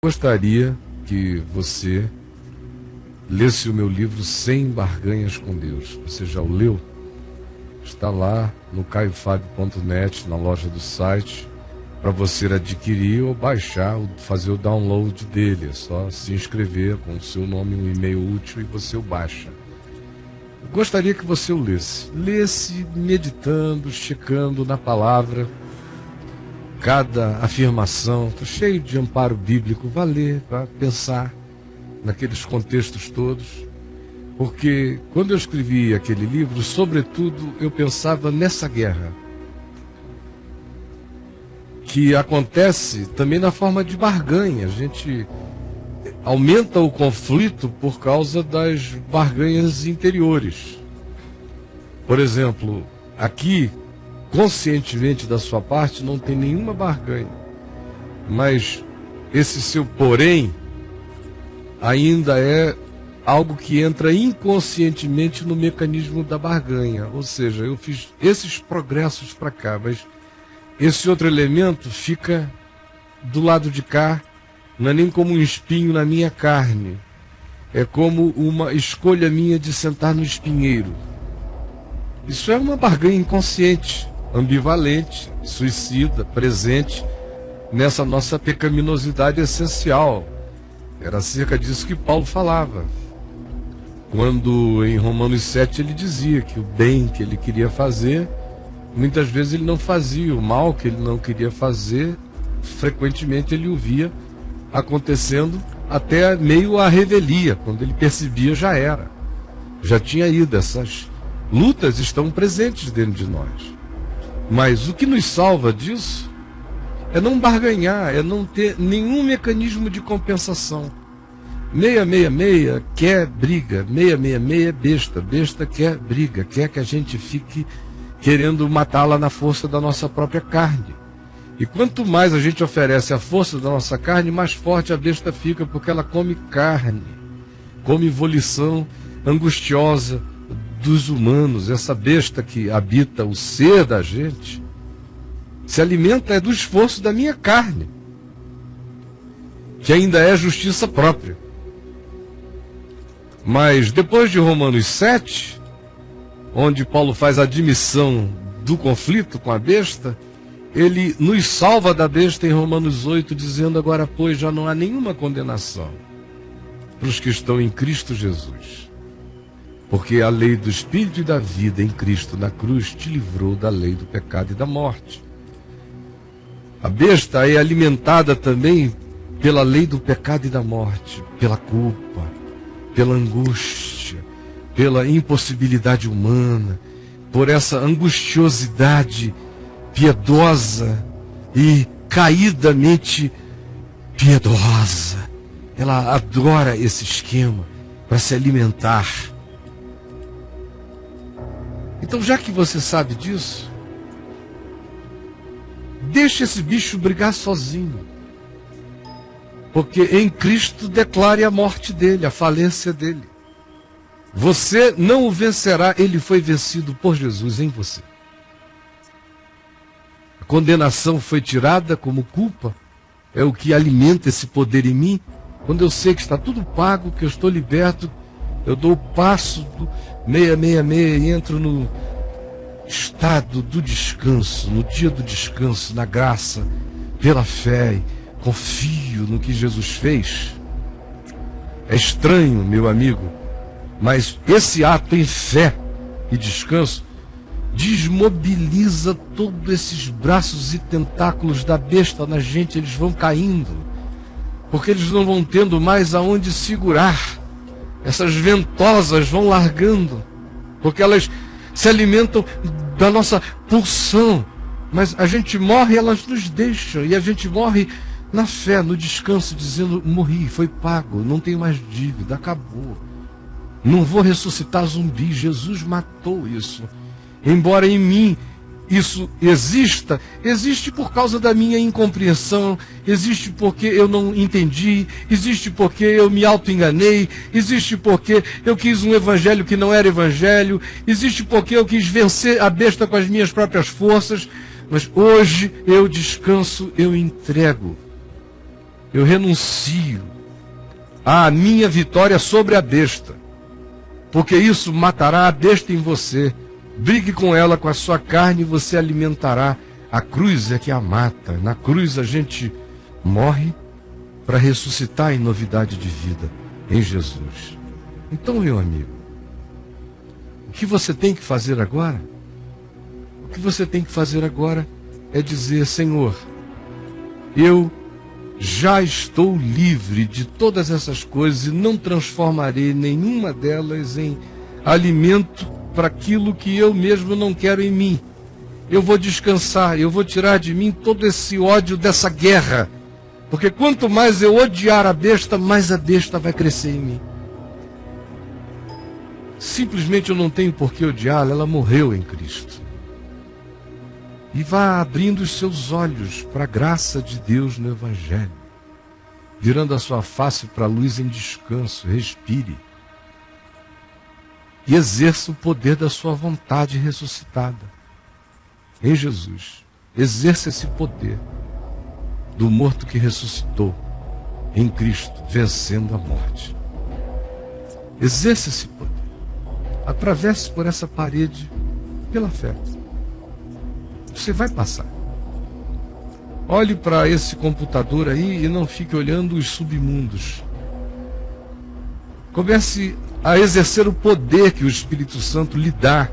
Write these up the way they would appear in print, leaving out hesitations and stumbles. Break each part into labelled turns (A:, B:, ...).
A: Gostaria que você lesse o meu livro 100 Barganhas com Deus. Você já o leu? Está lá no caiofabio.net, na loja do site, para você adquirir ou baixar, fazer o download dele. É só se inscrever com o seu nome e um e-mail útil e você o baixa. Eu gostaria que você o lesse. Lesse meditando, checando na palavra, cada afirmação. Estou cheio de amparo bíblico. Vá ler, vá pensar naqueles contextos todos. Porque quando eu escrevi aquele livro, sobretudo, eu pensava nessa guerra, que acontece também na forma de barganha. A gente aumenta o conflito por causa das barganhas interiores. Por exemplo, aqui, conscientemente da sua parte, não tem nenhuma barganha. Mas esse seu porém ainda é algo que entra inconscientemente no mecanismo da barganha. Ou seja, eu fiz esses progressos para cá, mas esse outro elemento fica do lado de cá, não é nem como um espinho na minha carne, é como uma escolha minha de sentar no espinheiro. Isso é uma barganha inconsciente, ambivalente, suicida, presente nessa nossa pecaminosidade essencial. Era acerca disso que Paulo falava, quando em Romanos 7 ele dizia que o bem que ele queria fazer, muitas vezes ele não fazia. O mal que ele não queria fazer, frequentemente ele o via acontecendo até meio à revelia. Quando ele percebia, já era, já tinha ido. Essas lutas estão presentes dentro de nós. Mas o que nos salva disso é não barganhar, é não ter nenhum mecanismo de compensação. 666 quer briga, 666 é besta, besta quer briga, quer que a gente fique querendo matá-la na força da nossa própria carne. E quanto mais a gente oferece a força da nossa carne, mais forte a besta fica, porque ela come carne, come volição angustiosa dos humanos. Essa besta que habita o ser da gente se alimenta do esforço da minha carne, que ainda é justiça própria. Mas depois de Romanos 7, onde Paulo faz a admissão do conflito com a besta, ele nos salva da besta em Romanos 8, dizendo: agora, pois, já não há nenhuma condenação para os que estão em Cristo Jesus. Porque a lei do Espírito e da vida em Cristo na cruz te livrou da lei do pecado e da morte. A besta é alimentada também pela lei do pecado e da morte, pela culpa, pela angústia, pela impossibilidade humana, por essa angustiosidade piedosa e caidamente piedosa. Ela adora esse esquema para se alimentar. Então, já que você sabe disso, deixe esse bicho brigar sozinho. Porque em Cristo declare a morte dele, a falência dele. Você não o vencerá, ele foi vencido por Jesus em você. A condenação foi tirada como culpa, é o que alimenta esse poder em mim. Quando eu sei que está tudo pago, que eu estou liberto, eu dou o passo do 666 e entro no estado do descanso, no dia do descanso, na graça, pela fé, e confio no que Jesus fez. É estranho, meu amigo, mas esse ato em fé e descanso desmobiliza todos esses braços e tentáculos da besta na gente. Eles vão caindo, porque eles não vão tendo mais aonde segurar. Essas ventosas vão largando, porque elas se alimentam da nossa pulsão. Mas a gente morre e elas nos deixam, e a gente morre na fé, no descanso, dizendo: morri, foi pago, não tenho mais dívida, acabou. Não vou ressuscitar zumbi, Jesus matou isso. Embora em mim isso exista, existe por causa da minha incompreensão, existe porque eu não entendi, existe porque eu me auto-enganei, existe porque eu quis um evangelho que não era evangelho, existe porque eu quis vencer a besta com as minhas próprias forças. Mas hoje eu descanso, eu entrego. eu renuncio à minha vitória sobre a besta, porque isso matará a besta em você. Brigue com ela, com a sua carne, e você alimentará. A cruz é que a mata. Na cruz a gente morre para ressuscitar em novidade de vida em Jesus. Então, meu amigo, o que você tem que fazer agora? O que você tem que fazer agora é dizer: Senhor, eu já estou livre de todas essas coisas e não transformarei nenhuma delas em alimento para aquilo que eu mesmo não quero em mim. Eu vou descansar, eu vou tirar de mim todo esse ódio dessa guerra, porque quanto mais eu odiar a besta, mais a besta vai crescer em mim. Simplesmente eu não tenho por que odiá-la, ela morreu em Cristo. E vá abrindo os seus olhos para a graça de Deus no Evangelho, virando a sua face para a luz em descanso. Respire e exerça o poder da sua vontade ressuscitada em Jesus. Exerça esse poder do morto que ressuscitou em Cristo, vencendo a morte. Exerça esse poder. Atravesse por essa parede pela fé. Você vai passar. Olhe para esse computador aí e não fique olhando os submundos. Comece a exercer o poder que o Espírito Santo lhe dá,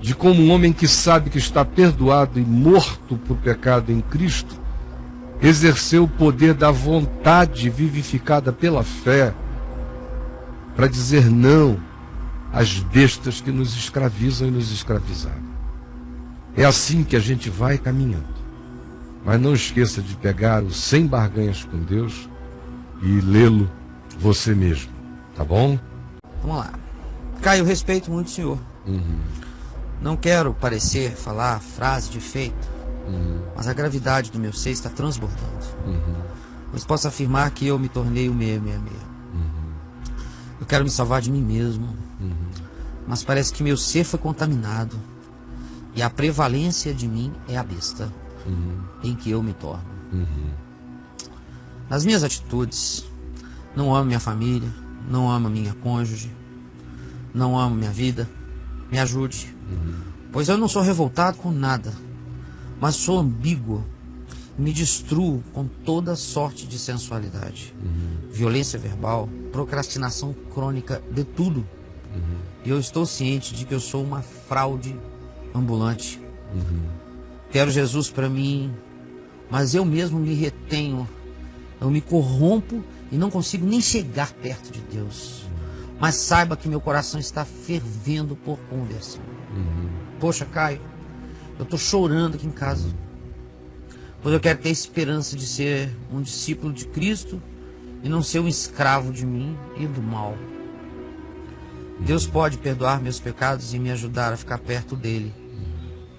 A: de como um homem que sabe que está perdoado e morto por pecado em Cristo, exercer o poder da vontade vivificada pela fé, para dizer não às bestas que nos escravizam e nos escravizaram. É assim que a gente vai caminhando. Mas não esqueça de pegar o 100 barganhas com Deus e lê-lo você mesmo, tá bom?
B: Vamos lá. Caio, respeito muito o senhor. Não quero parecer, falar frase de efeito, mas a gravidade do meu ser está transbordando. Pois posso afirmar que eu me tornei o 666. Eu quero me salvar de mim mesmo, mas parece que meu ser foi contaminado e a prevalência de mim é a besta em que eu me torno. Nas minhas atitudes, não amo minha família, não amo minha cônjuge, não amo minha vida. Me ajude, pois eu não sou revoltado com nada, mas sou ambíguo e me destruo com toda sorte de sensualidade, violência verbal, procrastinação crônica de tudo. E eu estou ciente de que eu sou uma fraude ambulante. Quero Jesus para mim, mas eu mesmo me retenho, eu me corrompo e não consigo nem chegar perto de Deus. Mas saiba que meu coração está fervendo por conversão. Poxa, Caio, eu estou chorando aqui em casa, pois eu quero ter esperança de ser um discípulo de Cristo e não ser um escravo de mim e do mal. Deus pode perdoar meus pecados e me ajudar a ficar perto dele,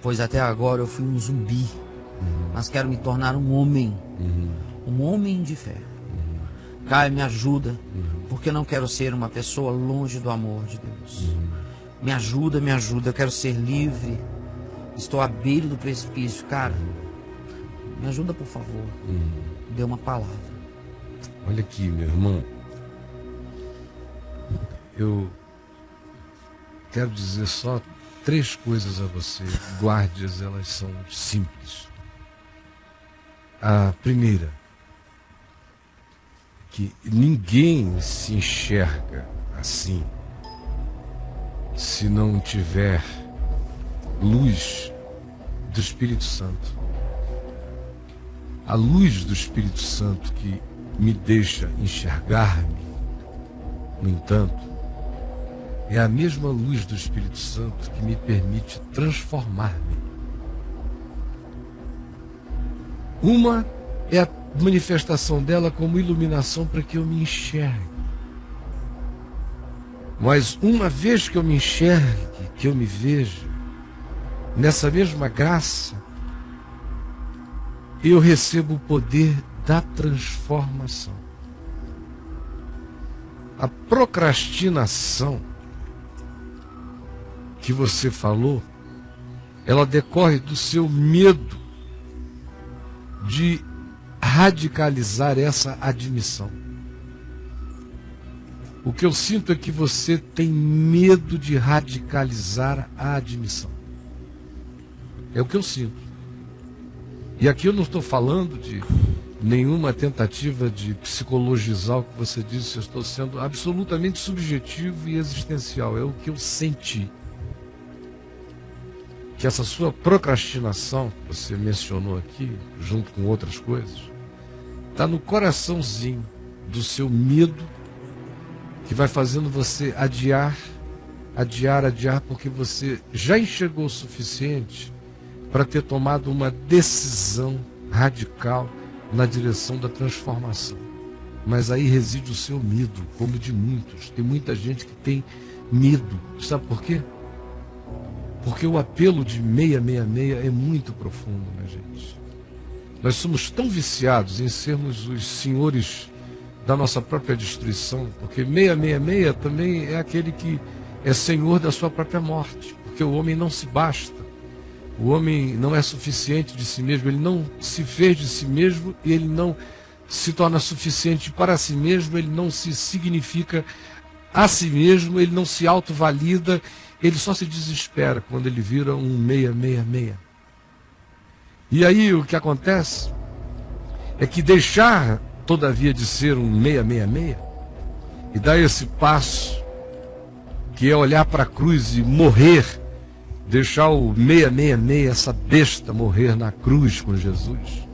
B: pois até agora eu fui um zumbi, mas quero me tornar um homem de fé. Caio, me ajuda, porque não quero ser uma pessoa longe do amor de Deus. Me ajuda, eu quero ser livre. Estou à beira do precipício, cara. Me ajuda, por favor. Dê uma palavra.
A: Olha aqui, meu irmão. Eu quero dizer só 3 coisas a você. Guarde-as, elas são simples. A primeira, que ninguém se enxerga assim se não tiver luz do Espírito Santo. A luz do Espírito Santo que me deixa enxergar-me, no entanto, é a mesma luz do Espírito Santo que me permite transformar-me. Uma é a manifestação dela como iluminação para que eu me enxergue. Mas uma vez que eu me enxergue, que eu me veja, nessa mesma graça, eu recebo o poder da transformação. A procrastinação que você falou, ela decorre do seu medo de radicalizar essa admissão. O que eu sinto é que você tem medo de radicalizar a admissão. É o que eu sinto. E aqui eu não estou falando de nenhuma tentativa de psicologizar o que você disse, eu estou sendo absolutamente subjetivo e existencial. É o que eu senti. Que essa sua procrastinação, que você mencionou aqui, junto com outras coisas, está no coraçãozinho do seu medo, que vai fazendo você adiar, porque você já enxergou o suficiente para ter tomado uma decisão radical na direção da transformação. Mas aí reside o seu medo, como de muitos. Tem muita gente que tem medo. Sabe por quê? Porque o apelo de 666 é muito profundo, né, gente? Nós somos tão viciados em sermos os senhores da nossa própria destruição, porque 666 também é aquele que é senhor da sua própria morte, porque o homem não se basta, o homem não é suficiente de si mesmo, ele não se fez de si mesmo e ele não se torna suficiente para si mesmo, ele não se significa a si mesmo, ele não se autovalida, ele só se desespera quando ele vira um 666. E aí o que acontece é que deixar, todavia, de ser um 666 e dar esse passo, que é olhar para a cruz e morrer, deixar o 666, essa besta, morrer na cruz com Jesus,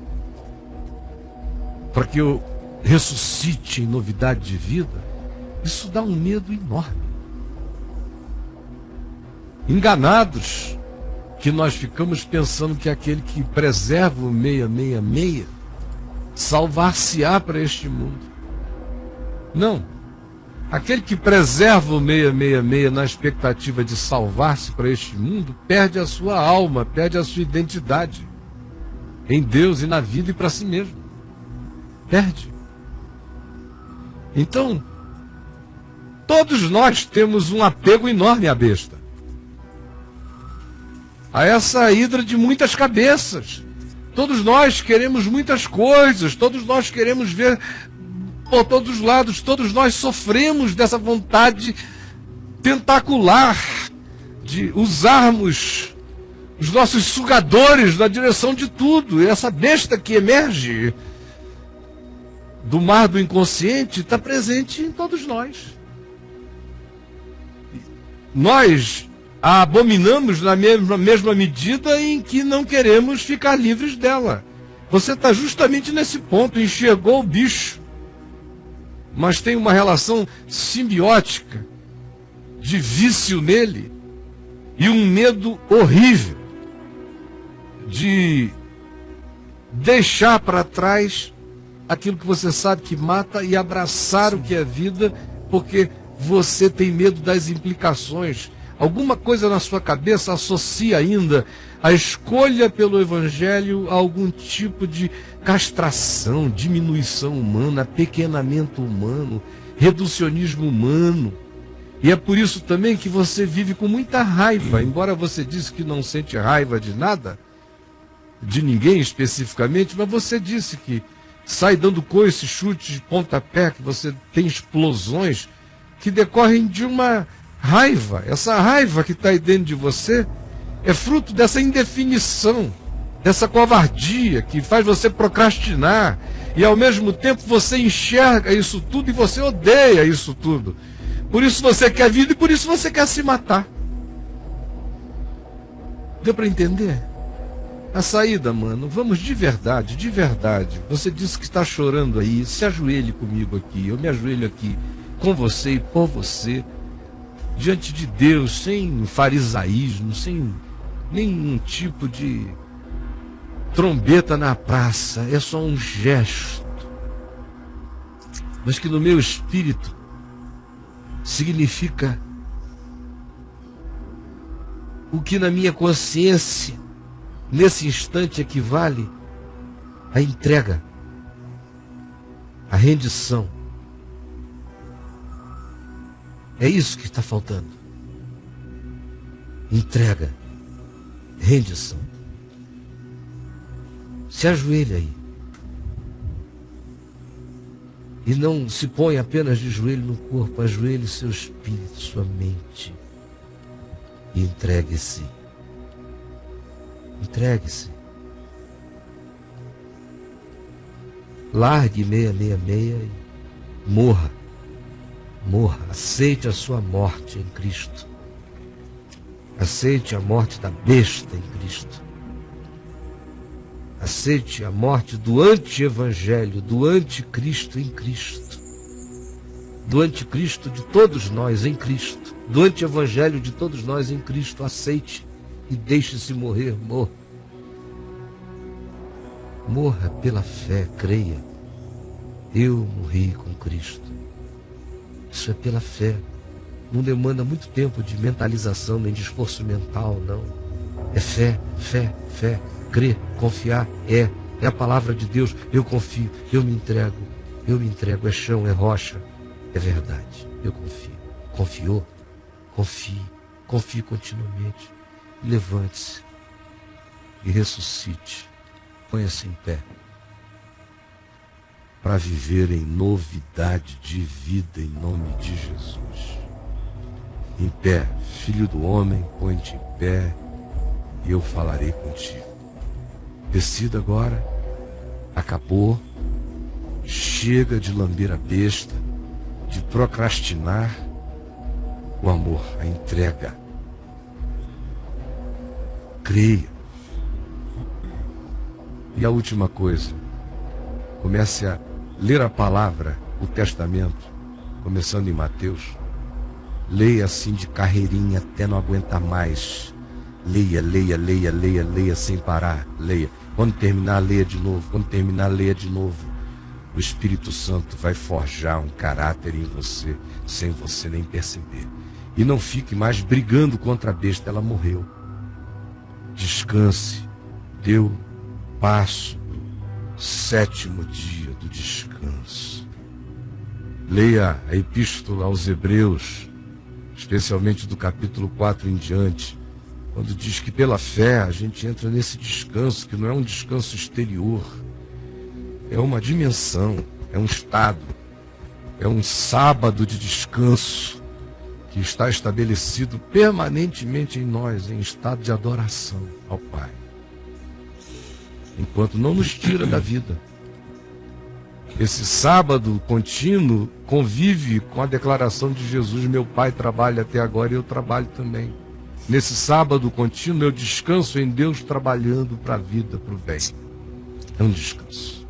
A: para que eu ressuscite em novidade de vida, isso dá um medo enorme. Enganados que nós ficamos pensando que aquele que preserva o 666 salvar-se-á para este mundo. Não. Aquele que preserva o 666 na expectativa de salvar-se para este mundo perde a sua alma, perde a sua identidade em Deus e na vida e para si mesmo. Perde. Então, todos nós temos um apego enorme à besta, a essa hidra de muitas cabeças. Todos nós queremos muitas coisas, todos nós queremos ver por todos os lados, todos nós sofremos dessa vontade tentacular de usarmos os nossos sugadores na direção de tudo. E essa besta que emerge do mar do inconsciente está presente em todos nós. Nós a abominamos na mesma medida em que não queremos ficar livres dela. Você está justamente nesse ponto, enxergou o bicho, mas tem uma relação simbiótica de vício nele e um medo horrível de deixar para trás aquilo que você sabe que mata e abraçar o que é vida, porque você tem medo das implicações. Alguma coisa na sua cabeça associa ainda a escolha pelo Evangelho a algum tipo de castração, diminuição humana, apequenamento humano, reducionismo humano. E é por isso também que você vive com muita raiva, embora você disse que não sente raiva de nada, de ninguém especificamente, mas você disse que sai dando coice, chute de pontapé, que você tem explosões que decorrem de uma raiva. Essa raiva que está aí dentro de você é fruto dessa indefinição, dessa covardia que faz você procrastinar, e ao mesmo tempo você enxerga isso tudo e você odeia isso tudo. Por isso você quer vida e por isso você quer se matar. Deu para entender? A saída, mano, vamos de verdade, de verdade. Você disse que está chorando aí, se ajoelhe comigo aqui, eu me ajoelho aqui com você e por você, diante de Deus, sem farisaísmo, sem nenhum tipo de trombeta na praça, é só um gesto, mas que no meu espírito significa o que na minha consciência nesse instante equivale à entrega, à rendição. É isso que está faltando. Entrega, rendição. Se ajoelha aí.
C: E não se põe apenas de joelho no corpo, ajoelhe seu espírito, sua mente. E entregue-se. Entregue-se. Largue 666 e morra. Morra. Aceite a sua morte em Cristo. Aceite a morte da besta em Cristo. Aceite a morte do anti-evangelho, do anticristo em Cristo. Do anticristo de todos nós em Cristo. Do anti-evangelho de todos nós em Cristo. Aceite e deixe-se morrer. Morra. Morra pela fé, creia. Eu morri com Cristo. Isso é pela fé. Não demanda muito tempo de mentalização, nem de esforço mental, não. É fé, fé, fé. Crer, confiar, é a palavra de Deus. Eu confio, eu me entrego. É chão, é rocha, é verdade. Eu confio. Confiou? Confie continuamente. Levante-se e ressuscite. Ponha-se em pé para viver em novidade de vida em nome de Jesus. Em pé, filho do homem, põe-te em pé e eu falarei contigo. Decida agora, acabou, chega de lamber a besta, de procrastinar o amor, a entrega. Creia. E a última coisa, comece a ler a palavra, o testamento, começando em Mateus. Leia assim de carreirinha até não aguentar mais. Leia, leia, leia, leia, leia sem parar, leia. Quando terminar, leia de novo. Quando terminar, leia de novo. O Espírito Santo vai forjar um caráter em você, sem você nem perceber. E não fique mais brigando contra a besta, ela morreu. Descanse. Deu passo do 7º dia do descanso. Leia a Epístola aos Hebreus, especialmente do capítulo 4 em diante, quando diz que pela fé a gente entra nesse descanso, que não é um descanso exterior, é uma dimensão, é um estado, é um sábado de descanso que está estabelecido permanentemente em nós, em estado de adoração ao Pai. Enquanto não nos tira da vida. Esse sábado contínuo convive com a declaração de Jesus: meu Pai trabalha até agora e eu trabalho também. Nesse sábado contínuo eu descanso em Deus, trabalhando para a vida, para o bem. É um descanso.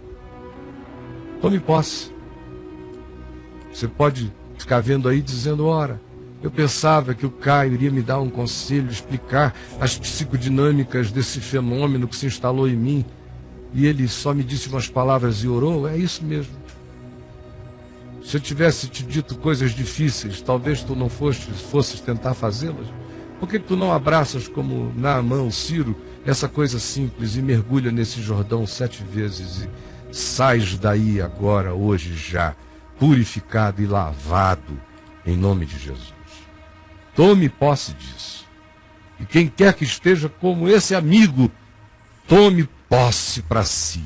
C: Tome posse. Você pode ficar vendo aí dizendo: ora, eu pensava que o Caio iria me dar um conselho, explicar as psicodinâmicas desse fenômeno que se instalou em mim, e ele só me disse umas palavras e orou. É isso mesmo. Se eu tivesse te dito coisas difíceis, talvez tu não fosses tentar fazê-las. Por que tu não abraças como Naamã, Ciro, essa coisa simples e mergulha nesse Jordão 7 vezes e sais daí agora, hoje já, purificado e lavado em nome de Jesus? Tome posse disso. E quem quer que esteja como esse amigo, tome posse para si,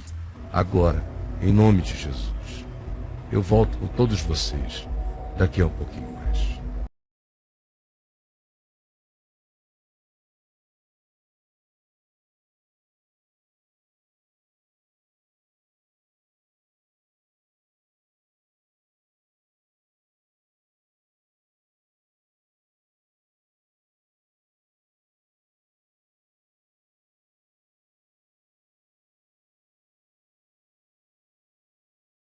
C: agora, em nome de Jesus. Eu volto com todos vocês daqui a um pouquinho mais.